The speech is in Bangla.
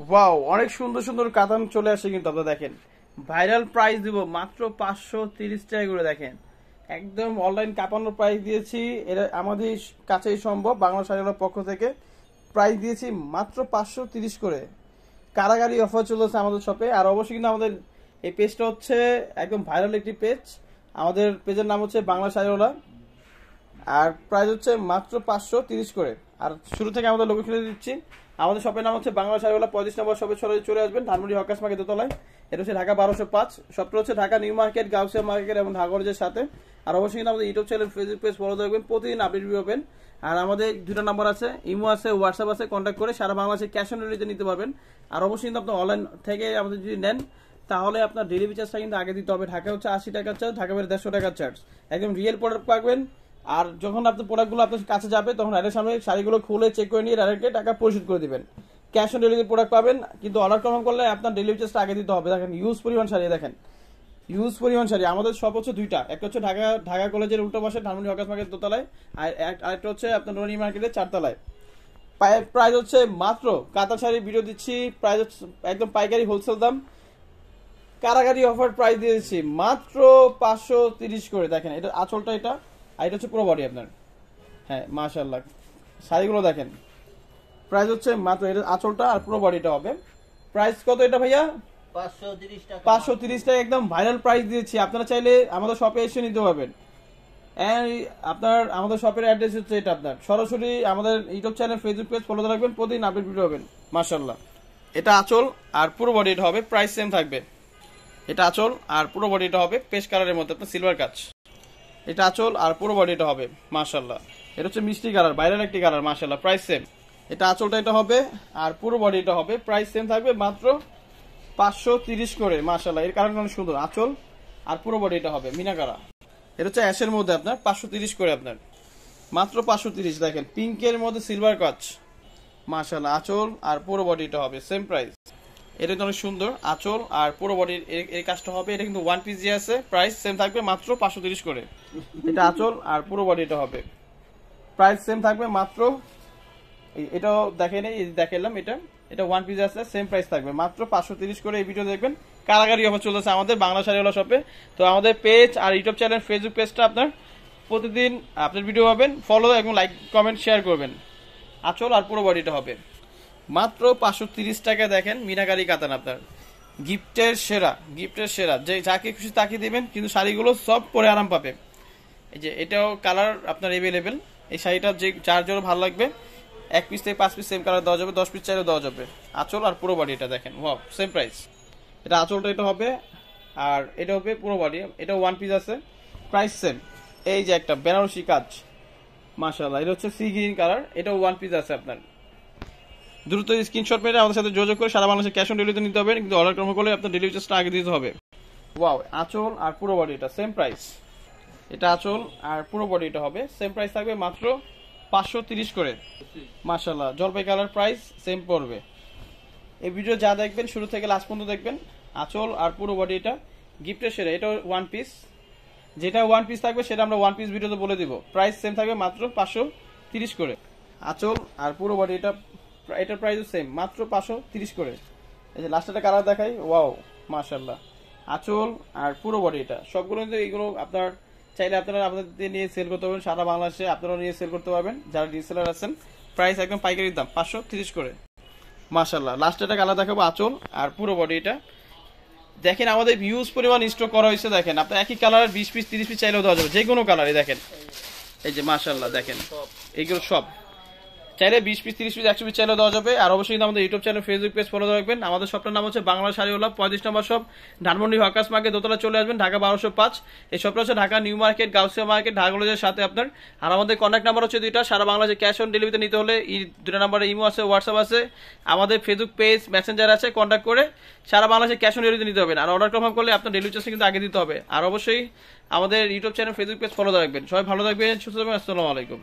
ওয়াও, অনেক সুন্দর সুন্দর কাতান চলে আসে কিন্তু আপনারা দেখেন। ভাইরাল প্রাইস দিব মাত্র 530 টাকা করে। দেখেন একদম অনলাইন কাপানোর প্রাইস দিয়েছি, এটা আমাদের কাছেই সম্ভব বাংলা শাড়িওয়ালার পক্ষ থেকে প্রাইস দিয়েছি মাত্র 530 করে। কারাগারি অফার চলেছে আমাদের শপে। আর অবশ্যই কিন্তু আমাদের এই পেজটা হচ্ছে একদম ভাইরাল একটি পেজ। আমাদের পেজের নাম হচ্ছে বাংলা শাড়িওয়ালা, আর প্রাইস হচ্ছে মাত্র 530 করে। আর শুরু থেকে আমাদের লোকেশনে দিচ্ছি, আমাদের শপের নাম হচ্ছে বাংলা শাড়িওয়ালা, 35 নম্বর শপে চলে আসবেন, ধানমন্ডি হকার্স মার্কেট দোতলায়। এটা হচ্ছে ঢাকা 1205। শপটা হচ্ছে Dhaka new market, Gausia market এবং ঢাকা কলেজের সাথে। আর অবশ্যই কিন্তু আমাদের YouTube channel, Facebook page follow রাখবেন, প্রতিদিন আপডেট পাবেন। আর আমাদের দুটো নাম্বার আছে, ইমো আছে, হোয়াটসঅ্যাপ আছে, কন্ট্যাক্ট করে সারা বাংলাদেশে ক্যাশ অন ডেলিভারিতে নিতে পারবেন। আর অবশ্যই কিন্তু আপনি অনলাইন থেকে আমাদের যদি নেন তাহলে আপনার ডেলিভারি চার্জটা কিন্তু আগে দিতে হবে। ঢাকা হচ্ছে 80 টাকার চার্জ, ঢাকা বাইরে 150 টাকার চার্জ। একদম রিয়েল প্রোডাক্ট পাবেন। আর যখন আপনার প্রোডাক্টগুলো আপনার কাছে যাবে তখন এর সামনে শাড়িগুলো খুলে চেক করে নিয়ে ডাইরেক্টলি টাকা পরিশোধ করে দিবেন। ক্যাশ অন ডেলিভারি প্রোডাক্ট পাবেন, কিন্তু অর্ডার কনফার্ম করলে আপনার ডেলিভারি চার্জটা আগে দিতে হবে। দেখেন ইউজ পরিমাণ শাড়ি, দেখেন ইউজ পরিমাণ শাড়ি। আমাদের শপ হচ্ছে দুইটা, একটা হচ্ছে ঢাকা কলেজের উল্টো পাশে ধানমন্ডি হকার্স মার্কেট দোতলায়, আর আরেকটা হচ্ছে আপনার রনি মার্কেটের 4 তলায়। প্রাইস হচ্ছে মাত্র, কাতা শাড়ি ভিডিও দিচ্ছি, প্রাইস হচ্ছে একদম পাইকারি হোলসেল দাম, কারাগারি অফার প্রাইস দিয়েছি মাত্র 530 করে। দেখেন এটা আঁচলটা, এটা আর এটা হচ্ছে পুরো বডি আপনার। হ্যাঁ মাশাআল্লাহ, শাড়িগুলো দেখেন। প্রাইস হচ্ছে মাত্র, এটা আঁচলটা আর পুরো বডিটা হবে। প্রাইস কত এটা ভাইয়া? 530 টাকা। 530 টাকা, একদম ভাইরাল প্রাইস দিয়েছি। আপনারা চাইলে আমাদের শপে এসে নিতে পারবেন। আপনার আমাদের শপের অ্যাড্রেস হচ্ছে এটা। আপনার সরাসরি আমাদের YouTube channel, Facebook page follow রাখবেন, প্রতিদিন আপডেট ভিডিও পাবেন। মাশাআল্লাহ, এটা আঁচল আর পুরো বডি এটা হবে, প্রাইস সেম থাকবে। এটা আঁচল আর পুরো বডিটা হবে পেস্ট কালারের মধ্যে আপনার সিলভার কাজ। এটা আঁচল আর পুরো বডিটা হবে মাশাআল্লাহ। এটা হচ্ছে মিষ্টি কালার, বাইরের একটি কালার মাশাআল্লাহ, প্রাইস সেম। এটা আঁচলটা এটা হবে আর পুরো বডিটা হবে, প্রাইস সেম থাকবে মাত্র 530 করে মাশাআল্লাহ। এর কারণে অনেক সুন্দর, আঁচল আর পুরো বডিটা হবে মিনাকারা। এটা হচ্ছে অ্যাশের মধ্যে আপনার 530 করে, আপনার মাত্র 530। দেখেন পিঙ্কের মধ্যে সিলভার কাজ মাশাআল্লাহ, আঁচল আর পুরো বডিটা হবে সেম প্রাইস। এটা তো অনেক সুন্দর, আঁচল আর পুরো বডির এই কাজটা হবে। এটা কিন্তু 1 পিস দিয়ে আছে, প্রাইস সেম থাকবে মাত্র 530 করে। এটা আঁচল আর পুরো বডিটা হবে, প্রাইস সেম থাকবে মাত্র। এটাও দেখেন, এই দেখালাম, এটা 1 পিস আছে, সেম প্রাইস থাকবে মাত্র 530 করে। এই ভিডিও দেখবেন, কারাগারি অফার চলতেছে আমাদের বাংলা শাড়িওয়ালা শপে। তো আমাদের পেজ আর ইউটিউব চ্যানেল, ফেসবুক পেজটা আপনার প্রতিদিন আপনার ভিডিও পাবেন, ফলো এবং লাইক কমেন্ট শেয়ার করবেন। আঁচল আর পুরো বডিটা হবে মাত্র 530 টাকা। দেখেন মিনাকারি কাতান, আপনার গিফটের সেরা, গিফটের সেরা। যে যাকে খুশি তাকে দিবেন, কিন্তু শাড়িগুলো সব পরে আরাম পাবে। এই যে এটাও কালার আপনার এভেলেবেল। এই শাড়িটা যে যার জন্য ভালো লাগবে, 1 পিস থেকে 5 পিস সেম কালার দেওয়া যাবে, 10 পিস চাইলে দেওয়া যাবে। আঁচল আর পুরো বডি এটা দেখেন, ওয়াও সেম প্রাইস। এটা আঁচলটা এটা হবে আর এটা হবে পুরো বডি। এটা 1 পিস আছে, প্রাইস সেম। এই যে একটা বেনারসি কাজ মাশাআল্লাহ, এটা হচ্ছে সি গ্রিন কালার, এটাও 1 পিস আছে। আপনার দ্রুত স্ক্রিনশট মেরে আমাদের সাথে যোগাযোগ করে সারা বাংলাদেশে ক্যাশ অন ডেলিভারিতে নিতে হবে, কিন্তু অর্ডার কনফার্ম করলে আপনার ডেলিভারি চার্জটা আগে দিতে হবে। ওয়াও, আঁচল আর পুরো বডি এটা সেম প্রাইস। এটা আঁচল আর পুরো বডি এটা হবে, সেম প্রাইস থাকবে মাত্র 530 করে মাশাআল্লাহ। জলপাই কালার, প্রাইস সেম পড়বে। এই ভিডিও যা দেখবেন শুরু থেকে লাস্ট পর্যন্ত দেখবেন। আঁচল আর পুরো বডি এটা গিফটের সেরা, এটা 1 পিস। যেটা 1 পিস থাকবে সেটা আমরা 1 পিস ভিডিওতে বলে দিব, প্রাইস সেম থাকবে মাত্র 530 করে। আঁচল আর পুরো বডি এটা, এটার প্রাইস সেম মাত্র 530 করে। এই যে লাস্ট একটা কালার দেখাই, ওয়াও মাশাআল্লাহ। আঁচল আর পুরো বডি এটা সবগুলো কিন্তু এইগুলো আপনার চাইলে আপনারা আপনাদের নিয়ে সেল করতে পারবেন, সারা বাংলাদেশে আপনারাও নিয়ে সেল করতে পারবেন যারা রিসেলার আছেন। প্রাইস একদম পাইকারি দাম 530 করে মাশাআল্লাহ। লাস্ট একটা কালার দেখাবো, আঁচল আর পুরো বডি এটা। দেখেন আমাদের হিউজ পরিমাণ স্টক করা হয়েছে। দেখেন আপনার একই কালারের 20 পিস 30 পিস চাইলেও দেওয়া যাবে, যে কোনো কালারে। দেখেন এই যে মাশাআল্লাহ, দেখেন এইগুলো সব চাইলে 20 পিস 30 পিস 100 পিস চাইলেও দেওয়া যাবে। আর অবশ্যই আমাদের YouTube channel, Facebook page follow রাখবেন। আমাদের শপটার নাম হচ্ছে বাংলা শাড়িওয়ালা, 35 নম্বর শপ, ধানমন্ডি হকার্স মার্কেট দোতলা চলে আসবেন, ঢাকা 1205। এই শপটা হচ্ছে Dhaka new market, Gausia market, Dhaka কলেজের সাথে আপনার। আর আমাদের কন্ট্যাক্ট নাম্বার হচ্ছে দুইটা, সারা বাংলাদেশে ক্যাশ অন ডেলিভারিতে নিতে হলে এই দুটো নাম্বারে ইমো আছে, হোয়াটসঅ্যাপ আছে, আমাদের ফেসবুক পেজ, মেসেঞ্জার আছে, কন্ট্যাক্ট করে সারা বাংলাদেশে ক্যাশ অন ডেলিভারিতে নিতে হবে। আর অর্ডার কনফার্ম করলে আপনার ডেলিভারি চার্জ কিন্তু আগে দিতে হবে। আর অবশ্যই আমাদের YouTube channel, Facebook page follow রাখবেন। সবাই ভালো থাকবেন, সুস্থ থাকবেন, আসসালামু আলাইকুম।